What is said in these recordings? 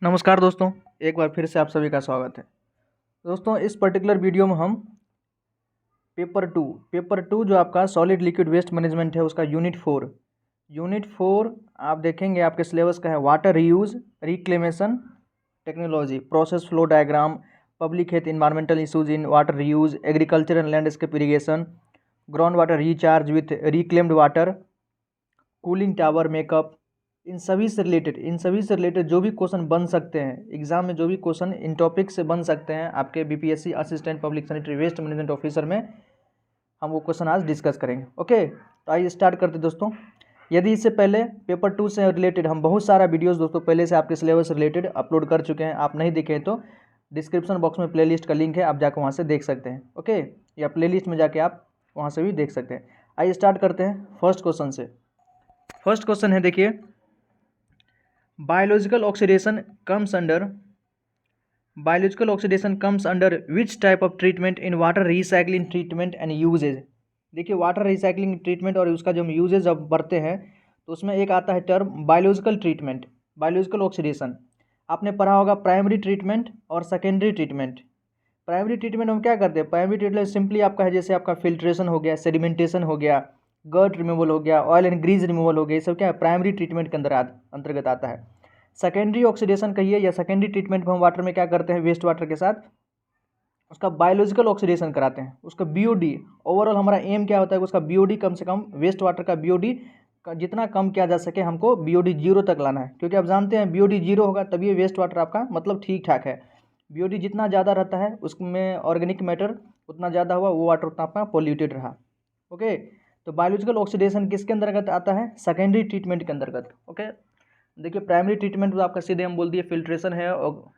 नमस्कार दोस्तों, एक बार फिर से आप सभी का स्वागत है। दोस्तों, इस पर्टिकुलर वीडियो में हम पेपर टू जो आपका सॉलिड लिक्विड वेस्ट मैनेजमेंट है उसका यूनिट 4 आप देखेंगे आपके सिलेबस का है water reuse reclamation technology, process flow diagram, public health environmental issues in water reuse, agriculture and landscape irrigation, ground water recharge with reclaimed water, cooling tower makeup, इन सभी से रिलेटेड जो भी क्वेश्चन बन सकते हैं एग्जाम में, जो भी क्वेश्चन इन टॉपिक से बन सकते हैं आपके BPSC assistant public sanitary waste management officer में, हम वो क्वेश्चन आज डिस्कस करेंगे। ओके, तो आइए स्टार्ट करते दोस्तों। यदि इससे पहले पेपर 2 से रिलेटेड हम बहुत सारा वीडियोस दोस्तों पहले से आपके सिलेबस से रिलेटेड अपलोड कर चुके हैं, आप नहीं देखे तो डिस्क्रिप्शन बॉक्स में प्लेलिस्ट का लिंक है, आप जाकर वहाँ से देख सकते हैं। ओके, या प्लेलिस्ट में जाके आप वहाँ से भी देख सकते हैं। आइए स्टार्ट करते हैं फर्स्ट क्वेश्चन से। फर्स्ट क्वेश्चन है, देखिए, biological oxidation comes under which type of treatment in water recycling treatment and usage। देखिए, वाटर रिसाइकलिंग ट्रीटमेंट और उसका जो यूजेज अब बढ़ते हैं तो उसमें एक आता है term biological treatment, biological oxidation. आपने पढ़ा होगा प्राइमरी ट्रीटमेंट और सेकेंडरी ट्रीटमेंट। प्राइमरी ट्रीटमेंट हम क्या करते हैं? प्राइमरी ट्रीटमेंट सिंपली आपका है जैसे आपका फिल्ट्रेशन हो गया, सेडिमेंटेशन हो गया, गर्ट रिमूवल हो गया, ऑयल एंड ग्रीज रिमूवल हो गया, ये सब क्या है प्राइमरी ट्रीटमेंट के अंतर्गत आता है। सेकेंडरी ऑक्सीडेशन कहिए या सेकेंडरी ट्रीटमेंट में हम वाटर में क्या करते हैं, वेस्ट वाटर के साथ उसका बायोलॉजिकल ऑक्सीडेशन कराते हैं, उसका बीओडी। ओवरऑल हमारा एम क्या होता है, उसका बीओडी कम से कम, वेस्ट वाटर का बीओडी जितना कम किया जा सके हमको बीओडी 0 तक लाना है, क्योंकि आप जानते हैं बीओडी 0 होगा तभी वेस्ट वाटर आपका मतलब ठीक ठाक है। बीओडी जितना ज़्यादा रहता है उसमें ऑर्गेनिक मैटर उतना ज़्यादा हुआ, वो वाटर उतना आपका पोल्यूटेड रहा। ओके, तो बायोलॉजिकल ऑक्सीडेशन किसके अंतर्गत आता है? सेकेंडरी ट्रीटमेंट के अंतर्गत। ओके, देखिए प्राइमरी ट्रीटमेंट तो आपका सीधे हम बोल दिए फिल्ट्रेशन है, और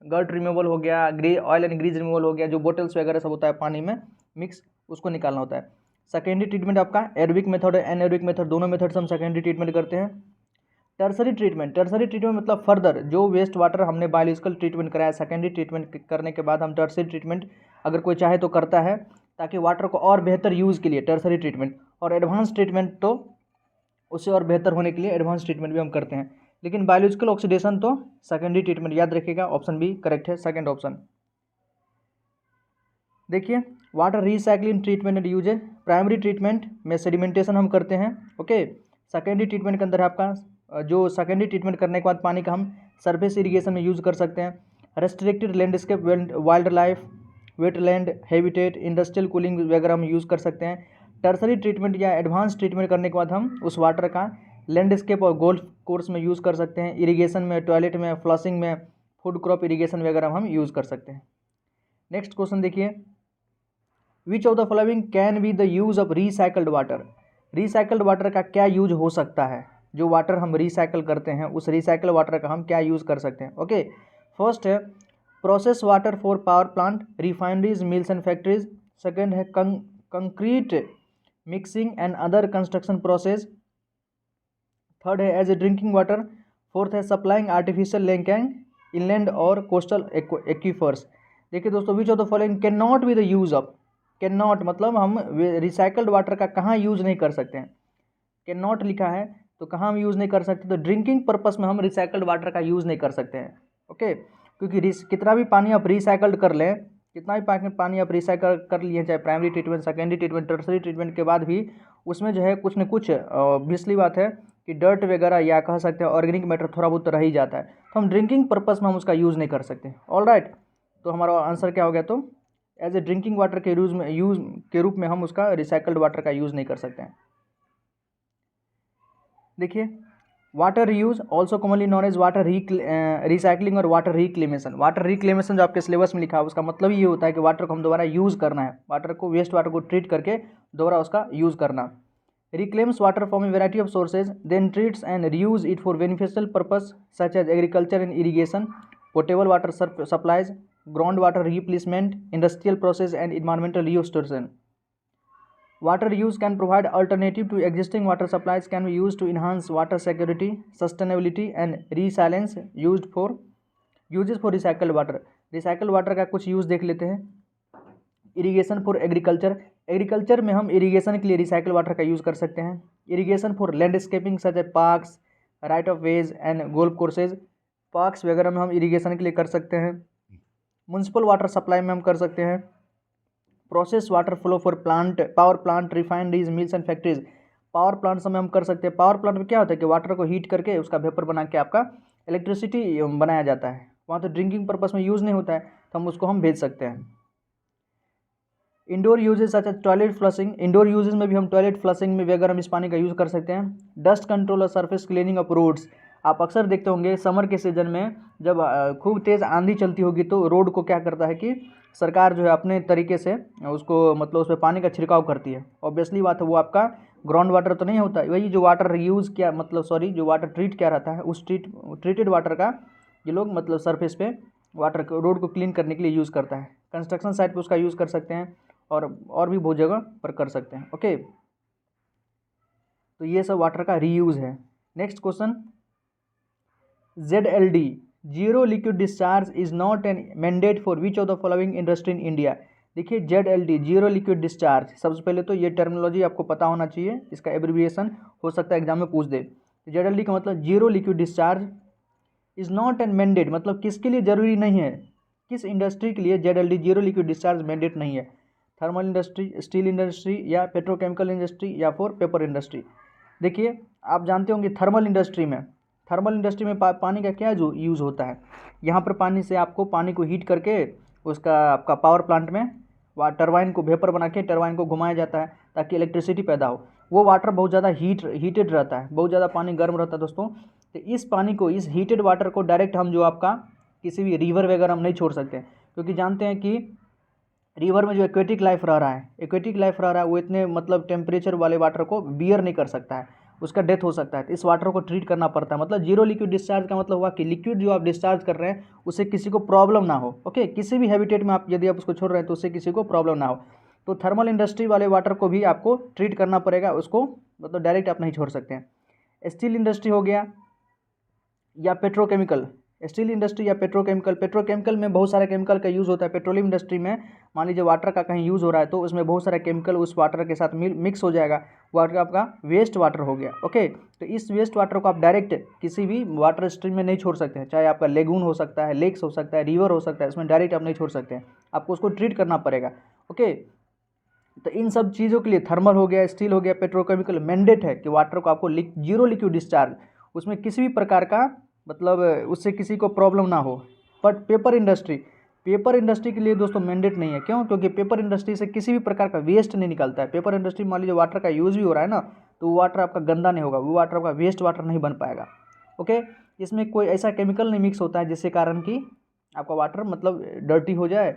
गर्ट रिमूवल हो गया, ऑयल एंड ग्रीज रिमूवल हो गया, जो बोटल्स वगैरह सब होता है पानी में मिक्स, उसको निकालना होता है। सेकेंडरी ट्रीटमेंट आपका एरोबिक मेथड है, एनएरोबिक मेथड, दोनों मेथड से हम सेकेंडरी ट्रीटमेंट करते हैं। टर्सरी ट्रीटमेंट मतलब फर्दर जो वेस्ट वाटर हमने बायोलॉजिकल ट्रीटमेंट कराया, सेकेंडरी ट्रीटमेंट करने के बाद हम टर्सरी ट्रीटमेंट अगर कोई चाहे तो करता है, ताकि वाटर को और बेहतर यूज़ के लिए टर्सरी ट्रीटमेंट, और एडवांस ट्रीटमेंट तो उससे और बेहतर होने के लिए एडवांस ट्रीटमेंट भी हम करते हैं। लेकिन बायोलॉजिकल ऑक्सीडेशन तो सेकेंडरी ट्रीटमेंट, याद रखिएगा, ऑप्शन बी करेक्ट है, सेकंड ऑप्शन। देखिए, water recycling treatment and usages, primary treatment में सेडिमेंटेशन हम करते हैं। ओके, सेकेंडरी ट्रीटमेंट के अंदर आपका जो सेकेंडरी ट्रीटमेंट करने के बाद पानी का हम सरफेस इरीगेशन में यूज़ कर सकते हैं। Restricted landscape, wild life, wetland habitat, industrial cooling वगैरह हम यूज़ कर सकते हैं। टर्सरी ट्रीटमेंट या एडवांस ट्रीटमेंट करने के बाद हम उस वाटर का लैंडस्केप और गोल्फ कोर्स में यूज़ कर सकते हैं, इरिगेशन में, टॉयलेट में, फ्लशिंग में, फूड क्रॉप इरिगेशन वगैरह हम यूज़ कर सकते हैं। नेक्स्ट क्वेश्चन देखिए, विच of the following can be the use of recycled water. Recycled water का क्या यूज हो सकता है? जो वाटर हम रिसाइकल करते हैं उस रिसाइकल वाटर का हम क्या यूज़ कर सकते हैं? ओके, फर्स्ट है process water for power plant, refineries, mills and factories. Second है concrete mixing and other construction process. Third है as a drinking water. Fourth है सप्लाइंग आर्टिफिशियल लैंड, इनलैंड और कोस्टल एक्वीफर्स। देखिए दोस्तों, which of the following can not be the use of, can not मतलब हम recycled water का कहाँ use नहीं कर सकते हैं? कैन नॉट लिखा है तो कहाँ हम यूज़ नहीं कर सकते? तो ड्रिंकिंग पर्पस में हम रिसाइकल्ड वाटर का यूज़ नहीं कर सकते हैं। ओके, क्योंकि कितना भी पानी आप रिसाइकल्ड कर लें, कितना भी पानी आप रिसाइकल कर लिए, चाहे primary treatment, secondary treatment, tertiary treatment के बाद भी उसमें जो है कुछ न कुछ ऑब्वियसली बात है कि डर्ट वगैरह या कह सकते हैं ऑर्गेनिक मैटर थोड़ा बहुत तो रह ही जाता है, तो हम ड्रिंकिंग पर्पस में हम उसका यूज़ नहीं कर सकते। ऑल राइट, तो हमारा आंसर क्या हो गया? तो एज ए ड्रिंकिंग वाटर के यूज़ के रूप में हम उसका रिसाइकल्ड वाटर का यूज़ नहीं कर सकते हैं। देखिए, water reuse also commonly known as water recycling और वाटर रिक्लेमेशन। वाटर रिक्लेमेशन जो आपके सिलेबस में लिखा है उसका मतलब ये होता है कि वाटर को हम दोबारा यूज़ करना है, वाटर को, वेस्ट वाटर को ट्रीट करके दोबारा उसका यूज़ करना। Reclaims water from a variety of sources, then treats and reuse it for beneficial purpose such as agriculture and irrigation, portable water supplies, ground water replacement, industrial process and environmental restoration. Water use can provide alternative to existing water supplies, can be used to enhance water security, sustainability and resilience. Uses for recycled water. Recycled water का कुछ use देख लेते हैं। Irrigation for agriculture में हम irrigation के लिए recycle water का यूज़ कर सकते हैं। Irrigation for landscaping such A parks, right of ways and golf courses. Parks वगैरह में हम इरिगेशन के लिए कर सकते हैं। म्युनिसिपल वाटर सप्लाई में हम कर सकते हैं। Process water flow for plant, power plant, refineries, mills and factories. Power plants में हम कर सकते हैं। पावर प्लांट में क्या होता है कि वाटर को हीट करके उसका वेपर बना के आपका इलेक्ट्रिसिटी बनाया जाता है। वहाँ तो ड्रिंकिंग पर्पस में यूज़ नहीं होता है, तो हम उसको हम भेज सकते हैं। Indoor usages such as toilet flushing. Indoor usages में भी हम टॉयलेट फ्लशिंग में वगैरह हम इस पानी का यूज़ कर सकते हैं। डस्ट कंट्रोल और सरफेस क्लीनिंग ऑफ रोड्स। आप अक्सर देखते होंगे समर के सीजन में जब खूब तेज़ आंधी चलती होगी तो रोड को क्या करता है कि सरकार जो है अपने तरीके से उसको मतलब उस पर पानी का छिड़काव करती है। ऑब्वियसली बात है, वो आपका ग्राउंड वाटर तो नहीं होता, वही जो वाटर यूज़ किया मतलब सॉरी जो वाटर ट्रीट किया रहता है उस ट्रीटेड वाटर का ये लोग मतलब सरफेस पे वाटर रोड को क्लीन करने के लिए यूज़ करता है। कंस्ट्रक्शन साइट पे उसका यूज़ कर सकते हैं और भी बहुत जगह पर कर सकते हैं। ओके, तो ये सब वाटर का रीयूज़ है। Next question, ZLD zero liquid discharge is not an mandate for which of the following industry in India. देखिए ZLD जीरो लिक्विड डिस्चार्ज, सबसे पहले तो ये टर्मिनोलॉजी आपको पता होना चाहिए, इसका एब्रिविएशन हो सकता है एग्जाम में पूछ दे। ZLD का मतलब zero liquid discharge is not an mandate, मतलब किसके लिए ज़रूरी नहीं है, किस इंडस्ट्री के लिए ZLD zero liquid discharge mandate नहीं है। थर्मल इंडस्ट्री, स्टील इंडस्ट्री या पेट्रोकेमिकल इंडस्ट्री या फिर पेपर इंडस्ट्री। देखिए आप जानते होंगे थर्मल इंडस्ट्री में पानी का क्या जो यूज़ होता है। यहाँ पर पानी से आपको पानी को हीट करके उसका आपका पावर प्लांट में टरबाइन को वेपर बना के टरबाइन को घुमाया जाता है ताकि इलेक्ट्रिसिटी पैदा हो। वो वाटर बहुत ज़्यादा हीटेड रहता है, बहुत ज़्यादा पानी गर्म रहता है दोस्तों। तो इस पानी को, इस हीटेड वाटर को डायरेक्ट हम जो आपका किसी भी रिवर वगैरह हम नहीं छोड़ सकते, क्योंकि जानते हैं कि रिवर में जो एक्वेटिक लाइफ रह रहा है वो इतने मतलब टेम्परेचर वाले वाटर को बियर नहीं कर सकता है, उसका डेथ हो सकता है। तो इस वाटर को ट्रीट करना पड़ता है। मतलब जीरो लिक्विड डिस्चार्ज का मतलब हुआ कि लिक्विड जो आप डिस्चार्ज कर रहे हैं उससे किसी को प्रॉब्लम ना हो। ओके, किसी भी हैबिटेट में आप यदि आप उसको छोड़ रहे हैं तो उससे किसी को प्रॉब्लम ना हो। तो थर्मल इंडस्ट्री वाले वाटर को भी आपको ट्रीट करना पड़ेगा, उसको मतलब डायरेक्ट आप नहीं छोड़ सकते हैं। स्टील इंडस्ट्री हो गया या पेट्रोकेमिकल, स्टील इंडस्ट्री या पेट्रोकेमिकल में बहुत सारे केमिकल का यूज़ होता है। पेट्रोलियम इंडस्ट्री में मान लीजिए वाटर का कहीं यूज़ हो रहा है तो उसमें बहुत सारा केमिकल उस वाटर के साथ मिक्स हो जाएगा, वाटर आपका वेस्ट वाटर हो गया। ओके, तो इस वेस्ट वाटर को आप डायरेक्ट किसी भी वाटर स्ट्रीम में नहीं छोड़ सकते हैं, चाहे आपका लेगून हो सकता है, लेक्स हो सकता है, रिवर हो सकता है, इसमें डायरेक्ट आप नहीं छोड़ सकते हैं, आपको उसको ट्रीट करना पड़ेगा। ओके, तो इन सब चीज़ों के लिए थर्मल हो गया, स्टील हो गया, पेट्रोकेमिकल मैंडेट है कि वाटर को आपको जीरो लिक्विड डिस्चार्ज, उसमें किसी भी प्रकार का मतलब उससे किसी को प्रॉब्लम ना हो। बट पेपर इंडस्ट्री के लिए दोस्तों मैंडेट नहीं है। क्यों? क्योंकि पेपर इंडस्ट्री से किसी भी प्रकार का वेस्ट नहीं निकलता है। पेपर इंडस्ट्री मान लीजिए वाटर का यूज़ भी हो रहा है ना, तो वो वाटर आपका गंदा नहीं होगा, वो वाटर आपका वेस्ट वाटर नहीं बन पाएगा। ओके, इसमें कोई ऐसा केमिकल नहीं मिक्स होता है जिसके कारण कि आपका वाटर मतलब डर्टी हो जाए,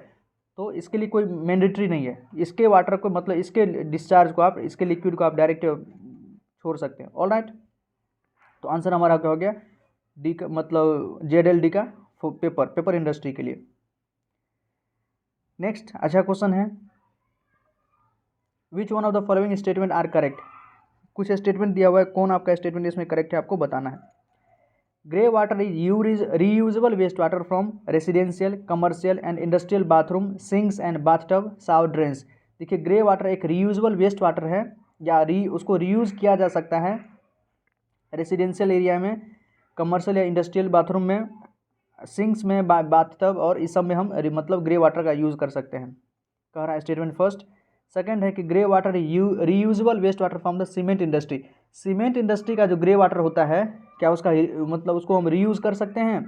तो इसके लिए कोई मैंडेटरी नहीं है। इसके वाटर को मतलब इसके डिस्चार्ज को आप, इसके लिक्विड को आप डायरेक्ट छोड़ सकते हैं। ऑलराइट, तो आंसर हमारा क्या हो गया? डी का मतलब ZLD का पेपर इंडस्ट्री के लिए। नेक्स्ट अच्छा क्वेश्चन है, which one of the following statement are correct. कुछ स्टेटमेंट दिया हुआ है, कौन आपका स्टेटमेंट इसमें करेक्ट है आपको बताना है। Grey water is reusable waste water from residential, commercial and industrial bathroom, sinks and bathtub, shower drains. देखिए ग्रे वाटर एक रीयूजेबल वेस्ट वाटर है, या उसको रीयूज़ किया जा सकता है रेसिडेंशियल एरिया में, कमर्शियल या इंडस्ट्रियल बाथरूम में, सिंक्स में, बाथटब और इस सब में हम मतलब ग्रे वाटर का यूज़ कर सकते हैं। कह रहा है स्टेटमेंट फर्स्ट। सेकंड है कि grey water reusable waste water from the cement industry. Cement industry का जो ग्रे वाटर होता है क्या उसका मतलब उसको हम रीयूज़ कर सकते हैं।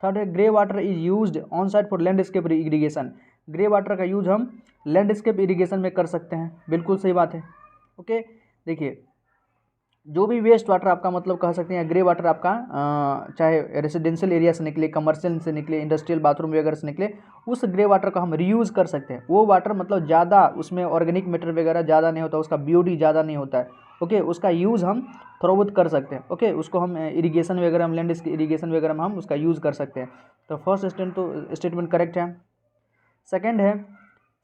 थर्ड है grey water is used on site for landscape irrigation. Grey water का यूज हम लैंडस्केप इरीगेशन में कर सकते हैं, बिल्कुल सही बात है। ओके, देखिए जो भी वेस्ट वाटर आपका मतलब कह सकते हैं ग्रे वाटर आपका चाहे रेसिडेंशियल एरिया से निकले, कमर्शियल से निकले, इंडस्ट्रियल बाथरूम वगैरह से निकले, उस ग्रे वाटर को हम रीयूज़ कर सकते हैं। वो वाटर मतलब ज़्यादा उसमें ऑर्गेनिक मैटर वगैरह ज़्यादा नहीं होता, उसका BOD ज़्यादा नहीं होता है। ओके, उसका यूज़ हम थोड़ा बहुत कर सकते हैं। ओके, उसको हम इरीगेशन वगैरह, हम लैंड इरीगेशन वगैरह में हम उसका यूज़ कर सकते हैं। तो फर्स्ट स्टेटमेंट करेक्ट है। सेकेंड है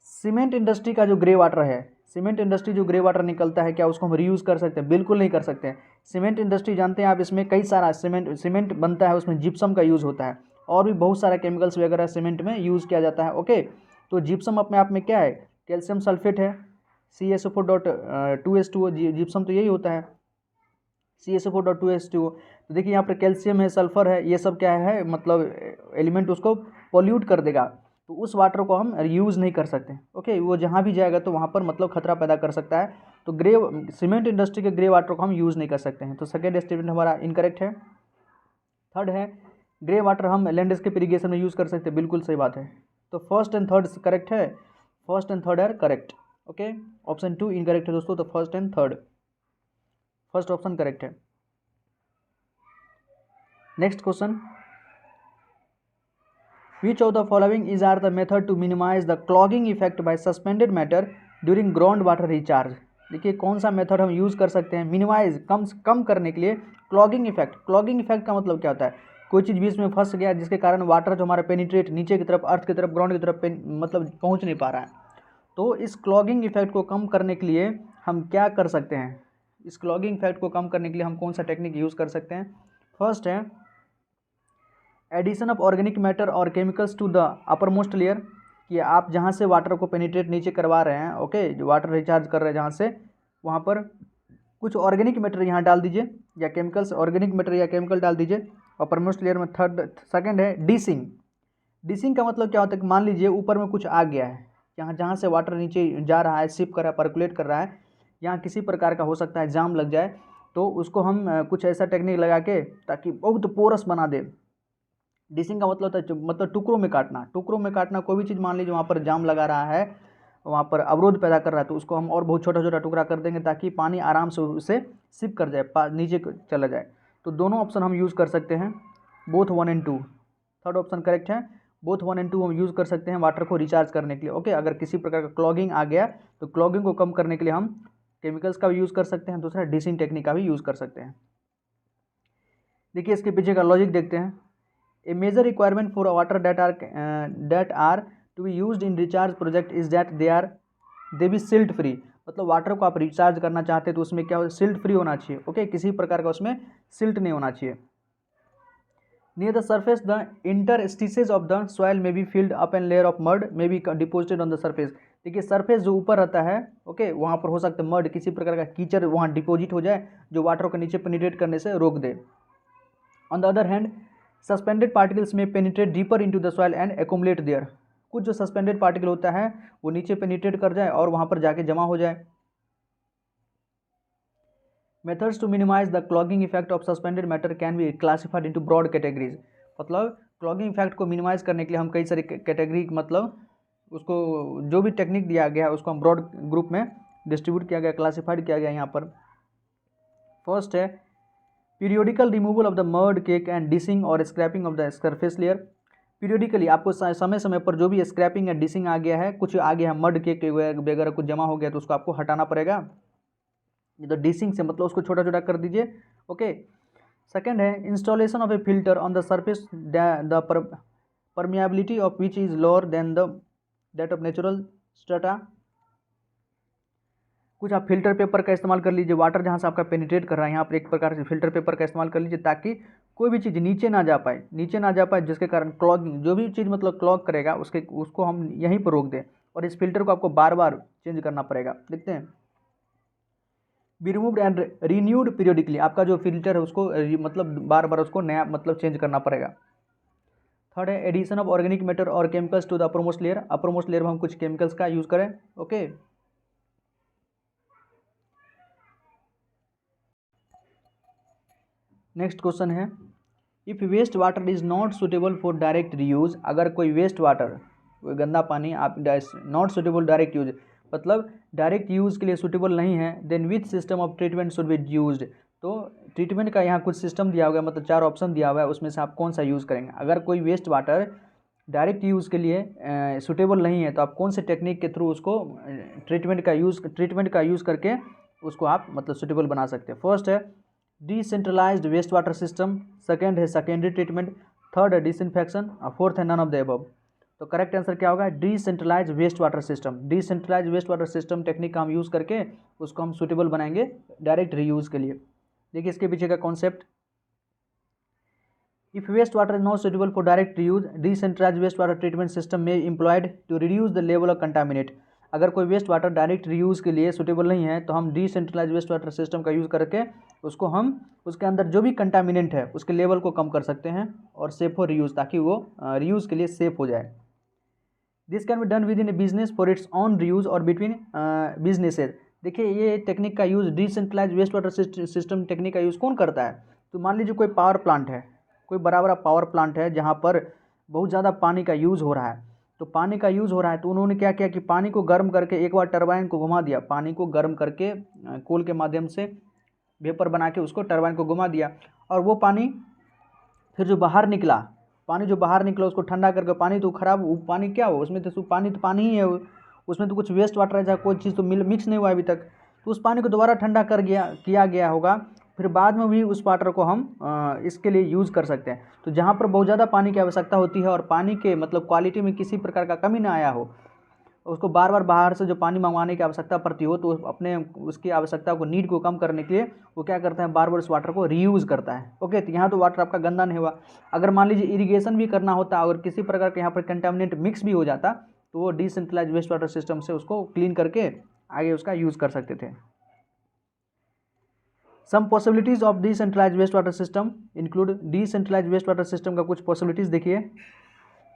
सीमेंट इंडस्ट्री का जो ग्रे वाटर है, सीमेंट इंडस्ट्री जो ग्रे वाटर निकलता है क्या उसको हम रीयूज़ कर सकते हैं? बिल्कुल नहीं कर सकते हैं। सीमेंट इंडस्ट्री जानते हैं आप, इसमें कई सारा सीमेंट बनता है, उसमें जिप्सम का यूज़ होता है और भी बहुत सारा केमिकल्स वगैरह सीमेंट में यूज़ किया जाता है। ओके, तो जिप्सम अपने आप में क्या है? कैल्शियम सल्फेट है, CaSO4.2H2O, जिप्सम तो यही होता है, CaSO4.2H2O। तो देखिए यहाँ पर कैल्शियम है, सल्फर है, ये सब क्या है मतलब एलिमेंट उसको पॉल्यूट कर देगा, तो उस वाटर को हम यूज़ नहीं कर सकते। ओके, वो जहाँ भी जाएगा तो वहाँ पर मतलब खतरा पैदा कर सकता है। तो ग्रे सीमेंट इंडस्ट्री के ग्रे वाटर को हम यूज़ नहीं कर सकते हैं। तो सेकेंड स्टेटमेंट हमारा इनकरेक्ट है। थर्ड है ग्रे वाटर हम लैंडस्केप इरीगेशन में यूज़ कर सकते हैं, बिल्कुल सही बात है। तो फर्स्ट एंड थर्ड करेक्ट है, first and third are correct. Okay, option 2 incorrect है दोस्तों, तो first and third, first option correct है। Next question, which of the following is are the method to minimise the clogging effect by suspended matter during ground water recharge. देखिए कौन सा method हम use कर सकते हैं मिनिमाइज कम करने के लिए क्लॉगिंग इफेक्ट। क्लॉगिंग इफेक्ट का मतलब क्या होता है, कोई चीज़ बीच में फंस गया जिसके कारण वाटर जो हमारा पेनिट्रेट नीचे की तरफ, अर्थ की तरफ, ग्राउंड की तरफ मतलब पहुंच नहीं पा रहा है। तो इस क्लॉगिंग इफेक्ट को कम करने के लिए हम क्या कर सकते हैं, इस क्लॉगिंग इफेक्ट को कम करने के लिए हम कौन सा टेक्निक यूज़ कर सकते हैं। फर्स्ट है एडिशन ऑफ ऑर्गेनिक मैटर और chemicals to the upper most layer, कि आप जहाँ से वाटर को पेनिट्रेट नीचे करवा रहे हैं, ओके, जो वाटर रिचार्ज कर रहे हैं जहाँ से, वहाँ पर कुछ ऑर्गेनिक मैटर यहाँ डाल दीजिए या केमिकल्स, ऑर्गेनिक मैटर या केमिकल डाल दीजिए अपर मोस्ट लेयर में। सेकंड है डीसिंग। डीसिंग का मतलब क्या होता है कि मान लीजिए ऊपर में कुछ आ गया है, यहाँ जहाँ से वाटर नीचे जा रहा है, सिप कर रहा है, पर्कुलेट कर रहा है, यहाँ किसी प्रकार का हो सकता है जाम लग जाए, तो उसको हम कुछ ऐसा टेक्निक लगा के ताकि बहुत पोरस बना दे। डिसिंग का मतलब होता है मतलब टुकड़ों में काटना, टुकड़ों में काटना। कोई भी चीज़ मान लीजिए वहाँ पर जाम लगा रहा है, वहाँ पर अवरोध पैदा कर रहा है, तो उसको हम और बहुत छोटा छोटा टुकड़ा कर देंगे ताकि पानी आराम से उसे सिप कर जाए, नीचे चला जाए। तो दोनों ऑप्शन हम यूज़ कर सकते हैं, both 1 and 2। Third option correct है, बोथ 1 and 2 हम यूज़ कर सकते हैं वाटर को रिचार्ज करने के लिए। ओके, अगर किसी प्रकार का क्लॉगिंग आ गया तो क्लॉगिंग को कम करने के लिए हम केमिकल्स का भी यूज़ कर सकते हैं, दूसरा डिसिंग टेक्निक का भी यूज़ कर सकते हैं। देखिए इसके पीछे का लॉजिक देखते हैं। A major requirement for water that are to be used in recharge project is that they be silt free। मतलब वाटर को आप रिचार्ज करना चाहते हैं तो उसमें क्या हो, सिल्ट फ्री होना चाहिए। ओके, किसी प्रकार का उसमें सिल्ट नहीं होना चाहिए। Near the surface the interstices of the soil may be filled up and layer of mud may be deposited on the surface. देखिए सरफेस जो ऊपर रहता है, ओके, वहाँ पर हो सकता है मड, किसी प्रकार का कीचड़ वहाँ डिपोजिट हो जाए जो वाटर को नीचे पेनिट्रेट करने से रोक दे। On the other hand suspended particles may penetrate deeper into the soil and accumulate there. कुछ जो सस्पेंडेड पार्टिकल होता है वो नीचे पेनिट्रेट कर जाए और वहाँ पर जाके जमा हो जाए। Methods to minimise the clogging effect of suspended matter can be classified into broad categories. मतलब क्लॉगिंग इफेक्ट को मिनिमाइज करने के लिए हम कई सारी कैटेगरी, मतलब उसको जो भी टेक्निक दिया गया है उसको हम ब्रॉड ग्रुप में डिस्ट्रीब्यूट किया गया, क्लासीफाइड किया गया यहाँ पर। फर्स्ट है periodical removal of the mud cake and discing और scraping of the surface layer. Periodically आपको समय समय पर जो भी स्क्रैपिंग या डिसिंग आ गया है, कुछ आ गया है मर्ड केक वगैरह कुछ जमा हो गया तो उसको आपको हटाना पड़ेगा। ये तो डिसिंग से मतलब उसको छोटा छोटा कर दीजिए। ओके, सेकेंड है installation of A filter on the surface the permeability of which is lower than the that of natural strata. कुछ आप फिल्टर पेपर का इस्तेमाल कर लीजिए, वाटर जहाँ से आपका पेनिट्रेट कर रहा है यहाँ पर एक प्रकार से फिल्टर पेपर का इस्तेमाल कर लीजिए ताकि कोई भी चीज़ नीचे ना जा पाए, जिसके कारण क्लॉगिंग, जो भी चीज़ मतलब क्लॉग करेगा उसको हम यहीं पर रोक दें। और इस फिल्टर को आपको बार बार चेंज करना पड़ेगा। देखते हैं, be removed and renewed periodically. आपका जो फिल्टर है उसको मतलब बार बार उसको नया मतलब चेंज करना पड़ेगा। थर्ड है एडिशन ऑफ ऑर्गेनिक मैटर और chemicals to the upper layer. Upper layer में हम कुछ केमिकल्स का यूज़ करें। ओके, नेक्स्ट क्वेश्चन है if waste water is not suitable for direct reuse. अगर कोई वेस्ट वाटर, कोई गंदा पानी आप नॉट सुटेबल डायरेक्ट यूज, मतलब डायरेक्ट यूज़ के लिए सुटेबल नहीं है, then which system of treatment should be used. तो ट्रीटमेंट का यहाँ कुछ सिस्टम दिया हुआ है, मतलब 4 ऑप्शन दिया हुआ है, उसमें से आप कौन सा यूज़ करेंगे। अगर कोई वेस्ट वाटर डायरेक्ट यूज़ के लिए सुटेबल नहीं है तो आप कौन से टेक्निक के थ्रू उसको ट्रीटमेंट का यूज़ करके उसको आप मतलब सुटेबल बना सकते हैं। फर्स्ट है decentralised waste water system, second है सेकेंडरी ट्रीटमेंट, थर्ड है डिसइंफेक्शन और फोर्थ है नन ऑफ द अबव। तो करेक्ट आंसर क्या होगा, decentralise waste water system. Decentralise waste water system technique का हम यूज़ करके उसको हम सुटेबल बनाएंगे डायरेक्ट रीयूज़ के लिए। देखिए इसके पीछे का concept, if waste water is not suitable for direct reuse, decentralize waste water treatment system may employed to reduce the level of contaminate. अगर कोई वेस्ट वाटर डायरेक्ट रीयूज़ के लिए सूटेबल नहीं है तो हम डिसेंट्रलाइज वेस्ट वाटर सिस्टम का use करके उसको हम उसके अंदर जो भी कंटामिनेंट है उसके लेवल को कम कर सकते हैं और सेफ फॉर रीयूज़, ताकि वो रीयूज़ के लिए सेफ हो जाए। This can be done with in a business for its own reuse और बिटवीन बिजनेसेज। देखिए ये टेक्निक का use, decentralise waste water system technique का यूज़ कौन करता है? तो मान लीजिए कोई पावर प्लांट है, कोई बड़ा पावर प्लांट है जहाँ पर बहुत ज़्यादा पानी का यूज़ हो रहा है। तो पानी का यूज़ हो रहा है तो उन्होंने क्या किया कि पानी को गर्म करके एक बार टरबाइन को घुमा दिया, पानी को गर्म करके कोल के माध्यम से वेपर बना के उसको टरबाइन को घुमा दिया, और वो पानी फिर जो बाहर निकला, पानी जो बाहर निकला उसको ठंडा करके, पानी तो खराब, वो पानी क्या हो उसमें, तो पानी ही है, उसमें तो कुछ वेस्ट वाटर है, जहाँ कोई चीज़ तो मिक्स नहीं हुआ अभी तक, तो उस पानी को दोबारा ठंडा किया गया होगा, फिर बाद में भी उस वाटर को हम इसके लिए यूज़ कर सकते हैं। तो जहाँ पर बहुत ज़्यादा पानी की आवश्यकता होती है और पानी के मतलब क्वालिटी में किसी प्रकार का कमी ना आया हो, उसको बार बार बाहर से जो पानी मंगवाने की आवश्यकता पड़ती हो, तो अपने उसकी आवश्यकता को, नीड को कम करने के लिए वो क्या करता है, बार बार उस वाटर को रीयूज़ करता है। ओके, तो यहाँ तो वाटर आपका गंदा नहीं हुआ। अगर मान लीजिए इरिगेशन भी करना होता और किसी प्रकार के यहाँ पर कंटामिनेंट मिक्स भी हो जाता, तो वो डिसेंट्रलाइज वेस्ट वाटर सिस्टम से उसको क्लीन करके आगे उसका यूज़ कर सकते थे। Some possibilities of decentralize waste water system include, decentralize waste water system का कुछ पॉसिबिलिटीज़ देखिए।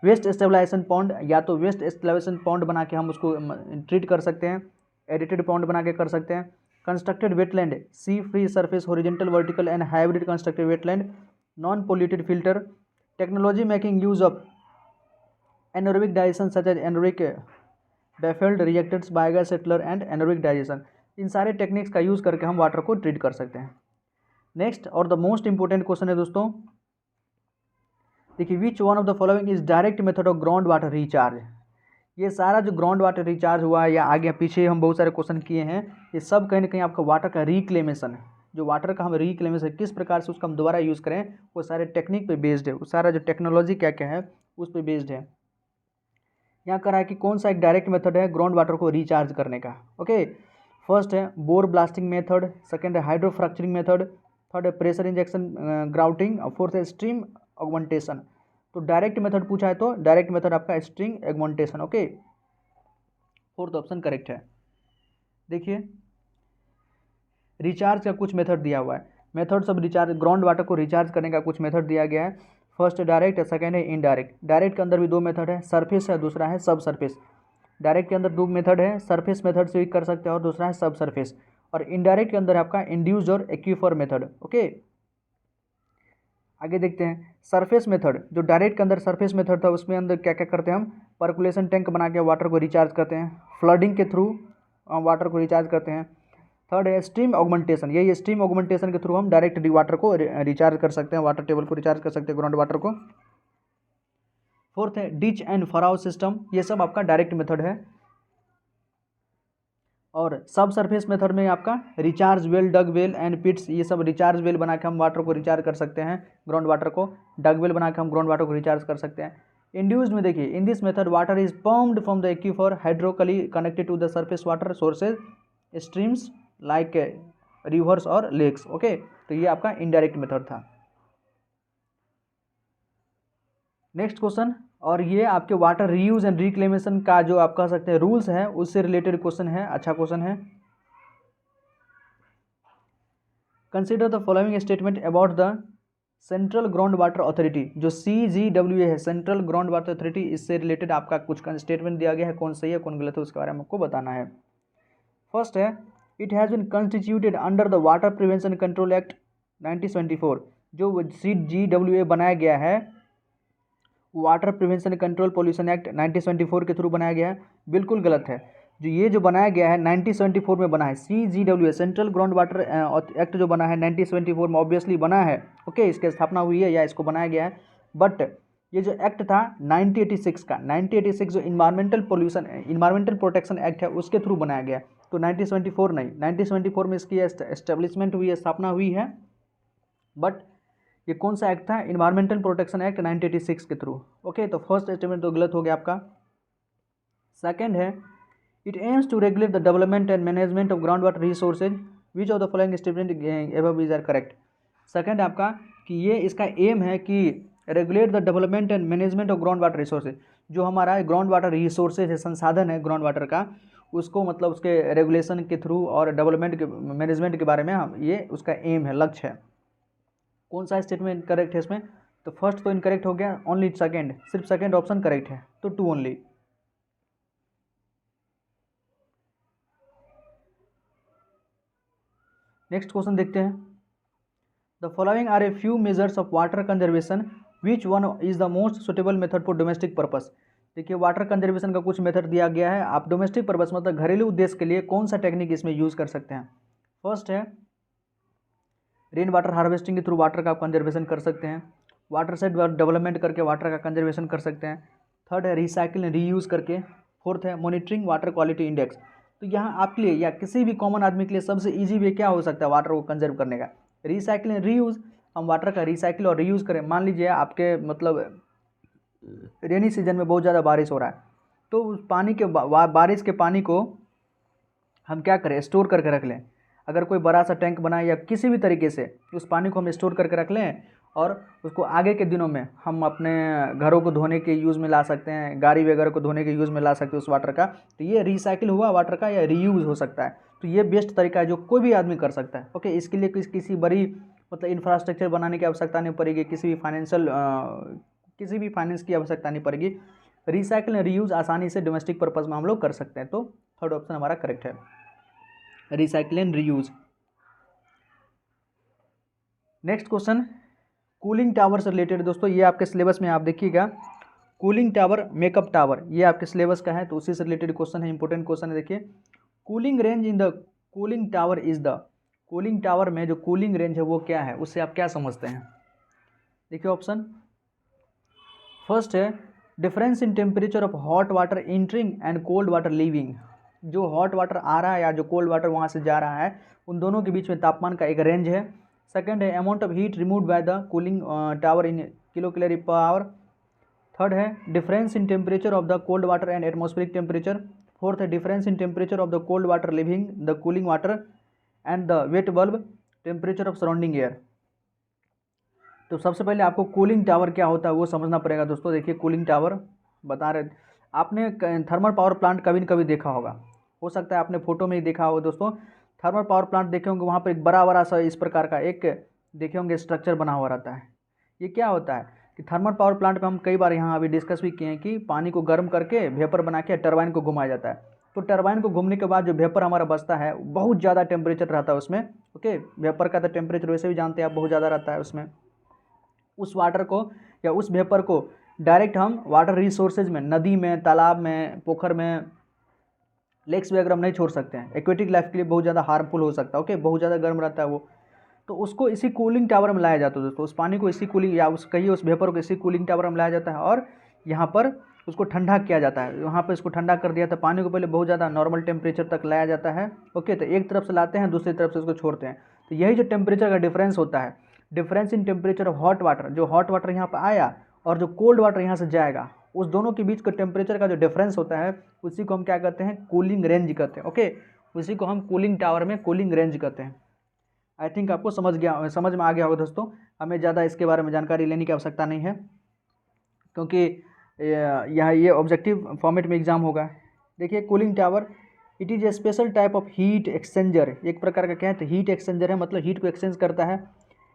वेस्ट स्टेबलाइजेशन पॉन्ड, या तो वेस्ट स्टेबलाइजेशन पॉन्ड बना के हम उसको ट्रीट कर सकते हैं, एडिटेड पॉन्ड बना के कर सकते हैं। Constructed wetland, see free surface, horizontal, vertical and hybrid constructed wetland, non polluted filter, technology making use of anaerobic digestion such as anaerobic baffled reactors, biogas settler and anaerobic digestion. इन सारे techniques का use करके हम water को treat कर सकते हैं। Next और द मोस्ट इंपॉर्टेंट क्वेश्चन है दोस्तों, देखिए, विच one of the following is direct method of ground water recharge. ये सारा जो ग्राउंड वाटर रिचार्ज हुआ है या आगे पीछे हम बहुत सारे क्वेश्चन किए हैं, ये सब कहीं ना कहीं आपका वाटर का रिक्लेमेशन है। जो वाटर का हम रिक्लेमेशन किस प्रकार से उसका हम दोबारा यूज़ करें, वो सारे टेक्निक पे बेस्ड है, वो सारा जो टेक्नोलॉजी क्या क्या है उस पर बेस्ड है। यहाँ कह रहा है कि कौन सा एक डायरेक्ट मेथड है ग्राउंड वाटर को रिचार्ज करने का। ओके, फर्स्ट है बोर ब्लास्टिंग मेथड, सेकेंड है हाइड्रोफ्रैक्चरिंग मेथड, थर्ड है प्रेशर इंजेक्शन ग्राउटिंग, और फोर्थ है स्ट्रीम ऑगमेंटेशन। तो डायरेक्ट मेथड पूछा है तो डायरेक्ट मेथड आपका string augmentation. Okay, fourth option correct है। देखिए, रिचार्ज का कुछ मेथड दिया हुआ है, methods of recharge, ground water को रिचार्ज करने का कुछ मेथड दिया गया है। फर्स्ट डायरेक्ट है, सेकेंड है इनडायरेक्ट। डायरेक्ट के अंदर भी दो मेथड है, सरफेस है, दूसरा है सब सरफेस। डायरेक्ट के अंदर दो मेथड है, सरफेस मेथड से भी कर सकते हैं और दूसरा है सब सरफेस। और इनडायरेक्ट के अंदर आपका इंड्यूस्ड और एक्यूफर मेथड। ओके, आगे देखते हैं सरफेस मेथड। जो डायरेक्ट के अंदर सरफेस मेथड था उसमें अंदर क्या क्या करते हैं, हम पर्कुलेशन टैंक बना के वाटर को रिचार्ज करते हैं, फ्लडिंग के थ्रू वाटर को रिचार्ज करते हैं। थर्ड है स्ट्रीम ऑगमेंटेशन, यही स्ट्रीम ऑगमेंटेशन के थ्रू हम डायरेक्ट वाटर को रिचार्ज कर सकते हैं, वाटर टेबल को रिचार्ज कर सकते हैं, ग्राउंड वाटर को। फोर्थ है डिच एंड फराव सिस्टम, ये सब आपका डायरेक्ट मेथड है। और सब सरफेस मेथड में आपका recharge well, dug well and pits, ये सब रिचार्ज वेल बना के हम वाटर को रिचार्ज कर सकते हैं, ग्राउंड वाटर को। डग वेल बना के हम ग्राउंड वाटर को रिचार्ज कर सकते हैं। इंड्यूस्ड में देखिए, in this method water is pumped from the aquifer hydraulically connected to the surface water sources, streams like rivers और लेक्स। ओके, तो ये आपका इनडायरेक्ट मेथड था। नेक्स्ट क्वेश्चन, और ये आपके वाटर रीयूज एंड रिक्लेमेशन का जो आप कह सकते हैं रूल्स है उससे रिलेटेड क्वेश्चन है, अच्छा क्वेश्चन है। Consider the following statement about the central ground water authority. जो CGWA है, सेंट्रल ग्राउंड वाटर अथॉरिटी, इससे रिलेटेड आपका कुछ स्टेटमेंट दिया गया है, कौन सही है कौन गलत है उसके बारे में आपको बताना है। फर्स्ट है, it has been constituted under the water prevention control act 1974। जो CGWA बनाया गया है, water prevention control pollution act 1974 के थ्रू बनाया गया है, बिल्कुल गलत है। जो बनाया गया है 1974 में बना है, CGWA central ground water act जो बना है 1974 में ऑब्वियसली बना है। ओके, इसकी स्थापना हुई है या इसको बनाया गया है, बट ये जो एक्ट था 1986 का, 1986 जो इन्वायरमेंटल प्रोटेक्शन एक्ट है उसके थ्रू बनाया गया, तो 1974 नहीं, 1974 में इसकी एस्टेब्लिशमेंट हुई है, स्थापना हुई है, बट ये कौन सा एक्ट था, इन्वायरमेंटल प्रोटेक्शन एक्ट 1986 के थ्रू। ओके, तो फर्स्ट स्टेटमेंट तो गलत हो गया आपका। सेकंड है, it aims to regulate the development and management of ground water resources, which of the following statement above is are correct. Second आपका कि ये इसका एम है कि regulate the development and management of ground water resources, जो हमारा ground water resources है, संसाधन है ग्राउंड वाटर का, उसको मतलब उसके रेगुलेशन के थ्रू और डेवलपमेंट के मैनेजमेंट के बारे में हम ये उसका एम है, लक्ष्य है। कौन सा स्टेटमेंट करेक्ट है इसमें? तो फर्स्ट तो इनकरेक्ट हो गया, ओनली सेकंड, सिर्फ सेकंड ऑप्शन करेक्ट है, तो 2 ओनली। नेक्स्ट क्वेश्चन देखते हैं। The following are a few measures of water conservation, which one is the most suitable method for domestic purpose. देखिए वाटर कंजर्वेशन का कुछ मेथड दिया गया है, आप डोमेस्टिक पर्पस मतलब घरेलू उद्देश्य के लिए कौन सा टेक्निक इसमें यूज़ कर सकते हैं। फर्स्ट है रेन वाटर हार्वेस्टिंग के थ्रू वाटर का आप कंजर्वेशन कर सकते हैं। वाटर सेट डेवलपमेंट करके वाटर का कंजर्वेशन कर सकते हैं। थर्ड है रिसाइकिल एंड रीयूज़ करके। फोर्थ है मॉनिटरिंग वाटर क्वालिटी इंडेक्स। तो यहाँ आपके लिए या किसी भी कॉमन आदमी के लिए सबसे ईजी वे क्या हो सकता है वाटर को कंजर्व करने का? Recycle and reuse. हम वाटर का रिसाइकिल और रीयूज़ करें। मान लीजिए आपके मतलब रेनी सीजन में बहुत ज़्यादा बारिश हो रहा है, तो उस पानी के बारिश के पानी को हम क्या करें, स्टोर करके रख लें। अगर कोई बड़ा सा टैंक बनाए या किसी भी तरीके से उस पानी को हम स्टोर करके रख लें और उसको आगे के दिनों में हम अपने घरों को धोने के यूज़ में ला सकते हैं, गाड़ी वगैरह को धोने के यूज़ में ला सकते हैं उस वाटर का। तो ये रिसाइकिल हुआ वाटर का या रीयूज़ हो सकता है। तो ये बेस्ट तरीका है जो कोई भी आदमी कर सकता है। ओके, इसके लिए किसी बड़ी मतलब इंफ्रास्ट्रक्चर बनाने की आवश्यकता नहीं पड़ेगी, किसी भी फाइनेंस की आवश्यकता नहीं पड़ेगी। रिसाइकिल एंड रीयूज़ आसानी से डोमेस्टिक पर्पज़ में हम लोग कर सकते हैं। तो थर्ड ऑप्शन हमारा करेक्ट है, recycle and reuse. Next question cooling tower से रिलेटेड दोस्तों, ये आपके सिलेबस में आप देखिएगा, कूलिंग टावर मेकअप टावर, ये आपके सिलेबस का है, तो उसी से रिलेटेड क्वेश्चन है, इंपॉर्टेंट क्वेश्चन है। देखिए cooling range in the cooling tower is the, cooling tower में जो कूलिंग रेंज है वो क्या है, उससे आप क्या समझते हैं? देखिए ऑप्शन फर्स्ट है difference in temperature of hot water entering and cold water leaving. जो हॉट वाटर आ रहा है या जो कोल्ड वाटर वहाँ से जा रहा है, उन दोनों के बीच में तापमान का एक रेंज है। सेकंड है amount of heat removed by the cooling tower in kilo calorie per hour. Third है difference in temperature of the cold water and atmospheric temperature. Fourth है difference in temperature of the cold water leaving the cooling water and the wet bulb temperature of surrounding air. तो सबसे पहले आपको cooling tower क्या होता है वो समझना पड़ेगा दोस्तों। देखिए कूलिंग टावर बता रहे, आपने थर्मल पावर प्लांट कभी न कभी देखा होगा, हो सकता है आपने फोटो में ही देखा होगा दोस्तों। थर्मल पावर प्लांट देखे होंगे, वहाँ पर एक बड़ा बड़ा सा इस प्रकार का एक देखे होंगे स्ट्रक्चर बना हुआ रहता है। ये क्या होता है कि थर्मल पावर प्लांट में हम कई बार यहाँ अभी डिस्कस भी किए हैं कि पानी को गर्म करके वेपर बना के टरबाइन को घुमाया जाता है। तो टरबाइन को घूमने के बाद जो वेपर हमारा बचता है बहुत ज़्यादा टेम्परेचर रहता है उसमें। ओके, वेपर का तो टेम्परेचर वैसे भी जानते हैं आप, बहुत ज़्यादा रहता है उसमें। उस वाटर को या उस वेपर को डायरेक्ट हम वाटर रिसोर्सेज में, नदी में, तालाब में, पोखर में, लेक्स वगैरह हम नहीं छोड़ सकते हैं। एक्वेटिक लाइफ के लिए बहुत ज़्यादा हार्मफुल हो सकता है। ओके, बहुत ज़्यादा गर्म रहता है वो, तो उसको इसी कूलिंग टावर में लाया जाता है दोस्तों। उस पानी को इसी कूलिंग या उस कहिए उस वेपर को इसी कूलिंग टावर में लाया जाता है और यहाँ पर उसको ठंडा किया जाता है। वहाँ पर इसको ठंडा कर दिया था, पानी को पहले बहुत ज़्यादा नॉर्मल टेम्परेचर तक लाया जाता है। ओके, तो एक तरफ से लाते हैं, दूसरी तरफ से उसको छोड़ते हैं। तो यही जो टेम्परेचर का डिफरेंस होता है, difference in temperature of hot water, जो हॉट वाटर यहाँ पर आया और जो कोल्ड वाटर यहाँ से जाएगा, उस दोनों के बीच का टेम्परेचर का जो डिफरेंस होता है उसी को हम क्या कहते हैं, कूलिंग रेंज कहते हैं। ओके, उसी को हम कूलिंग टावर में कूलिंग रेंज कहते हैं। आई थिंक आपको समझ में आ गया होगा दोस्तों। हमें ज़्यादा इसके बारे में जानकारी लेने की आवश्यकता नहीं है, क्योंकि यहाँ ये ऑब्जेक्टिव फॉर्मेट में एग्जाम होगा। देखिए cooling tower it is a special type of heat exchanger, एक प्रकार का क्या है, तो हीट एक्सचेंजर है, मतलब हीट को एक्सचेंज करता है।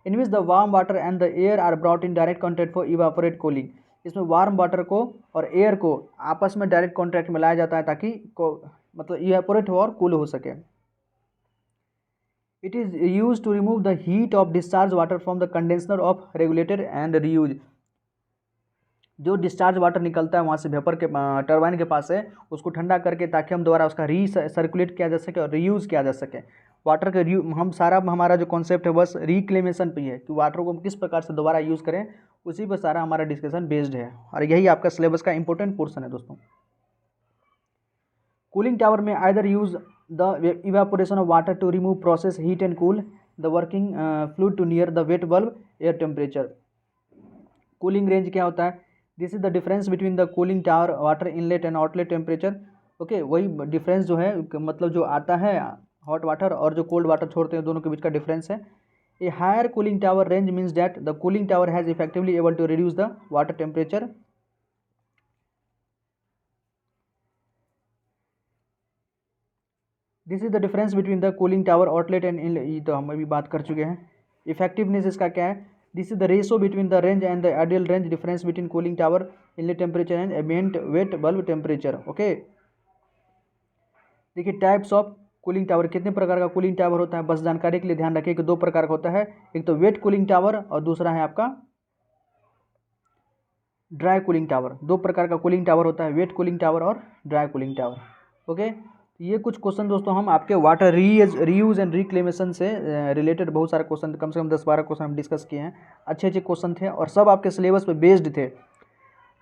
In which the warm water and the air are brought in direct contact for evaporate cooling. इसमें वार्म वाटर को और एयर को आपस में डायरेक्ट कॉन्टैक्ट में लाया जाता है ताकि मतलब इवापोरेट हो और कूल हो सके। It is use to remove the heat of discharge water from the condenser of regulator and reuse. जो डिस्चार्ज वाटर निकलता है वहाँ से वेपर के टरबाइन के पास है, उसको ठंडा करके ताकि हम दोबारा उसका सर्कुलेट किया जा सके और रीयूज़ किया जा सके। वाटर के हम सारा हमारा जो कॉन्सेप्ट है बस रिक्लेमेशन पे ही है कि वाटर को हम किस प्रकार से दोबारा यूज़ करें, उसी पर सारा हमारा डिस्कशन बेस्ड है और यही आपका सिलेबस का इंपॉर्टेंट पोर्सन है दोस्तों। कूलिंग टावर में either use the evaporation of water to remove process heat and cool the working fluid to near the wet bulb air temperature. Cooling range क्या होता है, this is the difference between the cooling tower water inlet and outlet temperature. Okay, वही difference जो है मतलब जो आता है हॉट वाटर और जो कोल्ड वाटर छोड़ते हैं दोनों के बीच का डिफरेंस है। A higher cooling tower range means that the cooling tower has effectively able to reduce the water temperature. This is the difference between the cooling tower outlet and inlet, ये तो हम अभी बात कर चुके हैं। इफेक्टिवनेस इसका क्या है, this is the ratio between the range and the ideal range difference between cooling tower inlet temperature and ambient wait bulb temperature. Okay, देखिए टाइप्स ऑफ कूलिंग टावर, कितने प्रकार का कूलिंग टावर होता है, बस जानकारी के लिए ध्यान रखिए कि 2 प्रकार का होता है, एक तो वेट कूलिंग टावर और दूसरा है आपका ड्राई कूलिंग टावर। 2 प्रकार का कूलिंग टावर होता है, वेट कूलिंग टावर और ड्राई कूलिंग टावर। ओके, ये कुछ क्वेश्चन दोस्तों हम आपके वाटर रीयूज एंड रिक्लेमेशन से रिलेटेड बहुत सारे क्वेश्चन, कम से कम 10-12 क्वेश्चन हम डिस्कस किए हैं। अच्छे अच्छे क्वेश्चन थे और सब आपके सिलेबस पे बेस्ड थे।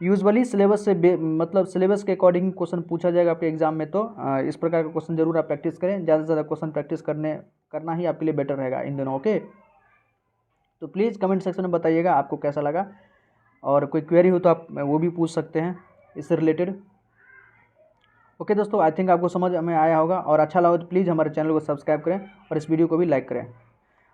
यूजुअली सिलेबस से मतलब सिलेबस के अकॉर्डिंग क्वेश्चन पूछा जाएगा आपके एग्जाम में, तो इस प्रकार का क्वेश्चन जरूर आप प्रैक्टिस करें, ज़्यादा से ज़्यादा क्वेश्चन प्रैक्टिस करना ही आपके लिए बेटर रहेगा इन दिनों। ओके, तो प्लीज़ कमेंट सेक्शन में बताइएगा आपको कैसा लगा, और कोई क्वेरी हो तो आप वो भी पूछ सकते हैं इससे रिलेटेड। ओके दोस्तों, आई थिंक आपको समझ में आया होगा, और अच्छा लगा तो प्लीज़ हमारे चैनल को सब्सक्राइब करें और इस वीडियो को भी लाइक करें।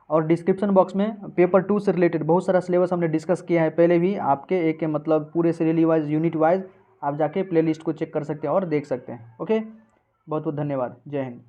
और डिस्क्रिप्शन बॉक्स में पेपर 2 से रिलेटेड बहुत सारा सिलेबस हमने डिस्कस किया है पहले भी, आपके एक मतलब पूरे सीरियली वाइज यूनिट वाइज आप जाके प्लेलिस्ट को चेक कर सकते हैं और देख सकते हैं। ओके, बहुत बहुत धन्यवाद, जय हिंद।